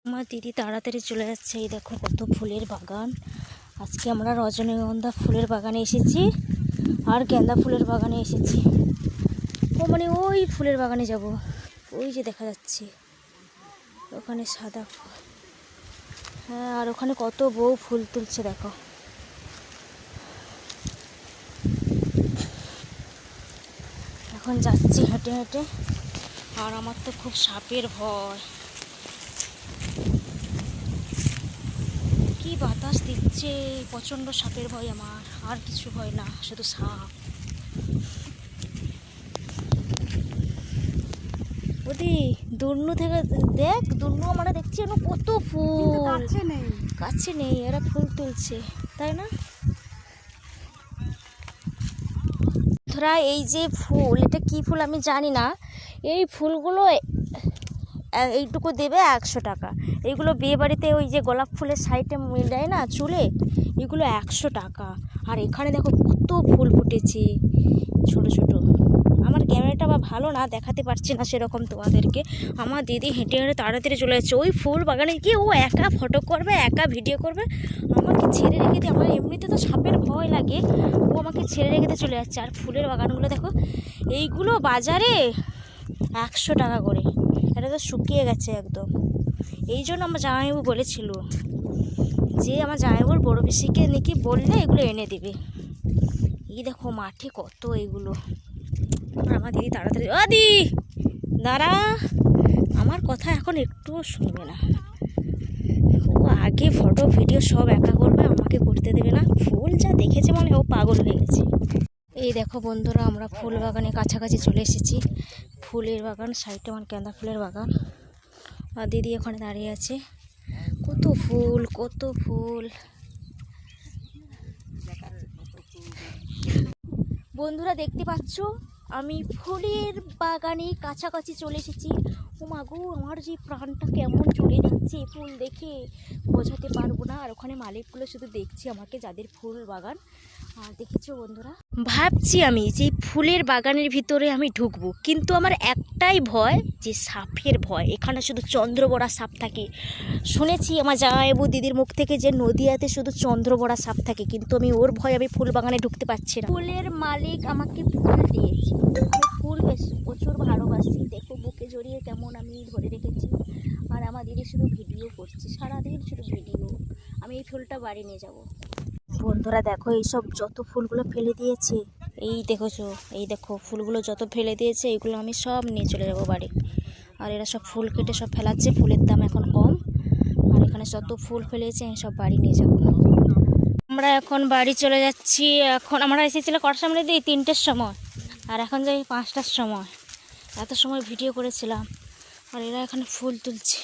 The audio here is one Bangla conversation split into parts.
আমার দিদি তাড়াতাড়ি চলে যাচ্ছে। এই দেখো কত ফুলের বাগান। আজকে আমরা রজনীগন্ধা ফুলের বাগানে এসেছি আর গাঁদা ফুলের বাগানে এসেছি। ও মানে ওই ফুলের বাগানে যাব, ওই যে দেখা যাচ্ছে ওখানে সাদা ফুল। হ্যাঁ, আর ওখানে কত বউ ফুল তুলছে দেখো। এখন যাচ্ছি হেঁটে হেঁটে, আর আমার তো খুব সাপের ভয়। কি বাতাস দিচ্ছে, প্রচণ্ড সাপের ভয় আমার, আর কিছু ভয় না, শুধু সাপ। ওদি দুর্নু থেকে দেখ, দুর্নু আমরা দেখছি কত ফুল, কাছে নেই এরা ফুল তুলছে, তাই না? ধরা এই যে ফুল, এটা কি ফুল আমি জানি না। এই ফুলগুলো এইটুকু দেবে 100 টাকা। এইগুলো বিয়ে বাড়িতে ওই যে গোলাপ ফুলের সাইডে দেয় না চুলে, এগুলো 100 টাকা। আর এখানে দেখো কত ফুল ফুটেছে ছোট ছোট। আমার ক্যামেরাটা বা ভালো না, দেখাতে পারছি না সেরকম তোমাদেরকে। আমার দিদি হেঁটে হেঁটে তাড়াতাড়ি চলে যাচ্ছে ওই ফুল বাগানে গিয়ে। ও একা ফটো করবে, একা ভিডিও করবে, আমাকে ছেড়ে রেখে দিয়ে। আমার এমনিতে তো সাপের ভয় লাগে, ও আমাকে ছেড়ে রেখে দিয়ে চলে যাচ্ছে। আর ফুলের বাগানগুলো দেখো, এইগুলো বাজারে 100 টাকা করে। এটা তো শুকিয়ে গেছে একদম। এই জন্য আমার জামাইবাবু বলেছিল যে আমার জামাইবাবুর বড় পিসিকে নাকি বললে এগুলো এনে দিবে। এই দেখো মাঠে কত এইগুলো। আমার দিদি তাড়াতাড়ি, দি দাঁড়া, আমার কথা এখন একটুও শুনবে না। ও আগে ফটো ভিডিও সব একা করবে, আমাকে করতে দেবে না। ফুল যা দেখেছে মানে ও পাগল হয়ে গেছে। এই দেখো বন্ধুরা, আমরা ফুল বাগানের কাছাকাছি চলে এসেছি। ফুলের বাগান সাইডে আমার গাঁদা ফুলের বাগান, আর দিদি ওখানে দাঁড়িয়ে আছে। কত ফুল, কত ফুল। বন্ধুরা দেখতে পাচ্ছ, আমি ফুলের বাগানে কাছাকাছি চলে এসেছি। ও মাগো, আমার যে প্রাণটা কেমন চলে যাচ্ছে ফুল দেখে, বোঝাতে পারবো না। আর ওখানে মালিকগুলো শুধু দেখছি আমাকে, যাদের ফুল বাগান। আর দেখেছো বন্ধুরা, ভাবছি আমি যে ফুলের বাগানের ভিতরে আমি ঢুকবো, কিন্তু আমার একটাই ভয়, যে সাপের ভয়। এখানে শুধু চন্দ্রবড়া সাপ থাকে। শুনেছি আমার জামাইবাবু দিদির মুখ থেকে যে নদিয়াতে শুধু চন্দ্রবড়া সাপ থাকে, কিন্তু আমি ওর ভয় আমি ফুল বাগানে ঢুকতে পারছি না। ফুলের মালিক আমাকে ফুল দিয়েছে, আমি ফুল প্রচুর ভালোবাসি। দেখো বুকে জড়িয়ে কেমন আমি ধরে রেখেছি। আর আমার দিদি শুধু ভিডিও করছে, সারাদিন শুধু ভিডিও। আমি এই ফুলটা বাড়ি নিয়ে যাব। বন্ধুরা দেখো, এইসব যত ফুলগুলো ফেলে দিয়েছে, এই দেখেছো, এই দেখো ফুলগুলো যত ফেলে দিয়েছে, এইগুলো আমি সব নিয়ে চলে যাব বাড়ি। আর এরা সব ফুল কেটে সব ফেলাচ্ছে, ফুলের দাম এখন কম। আর এখানে যত ফুল ফেলেছে আমি সব বাড়ি নিয়ে যাব। আমরা এখন বাড়ি চলে যাচ্ছি। এখন আমরা এসেছিলাম কটার সময় দিই, 3টের সময়, আর এখন যাই 5টার সময়। এত সময় ভিডিও করেছিলাম। আর এরা এখানে ফুল তুলছে।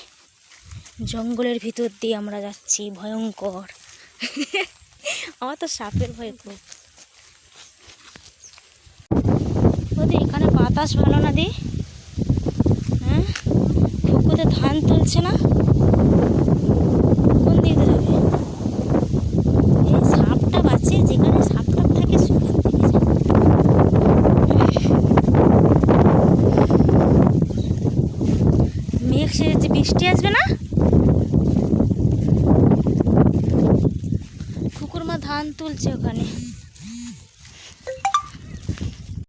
জঙ্গলের ভিতর দিয়ে আমরা যাচ্ছি, ভয়ঙ্কর। আমার তো সাপের ভয় খুব। ওদের এখানে বাতাস ভালো না দি, হ্যাঁ, পুকুরে ধান তুলছে না, কোন দিকে যাবে? এই সাপটা বাঁচে, যেখানে সাপটা থাকে সেখান থেকে যাবে। মেঘ সেরেছে, বৃষ্টি আসবে না? কুকুর মা ধান তুলছে ওখানে।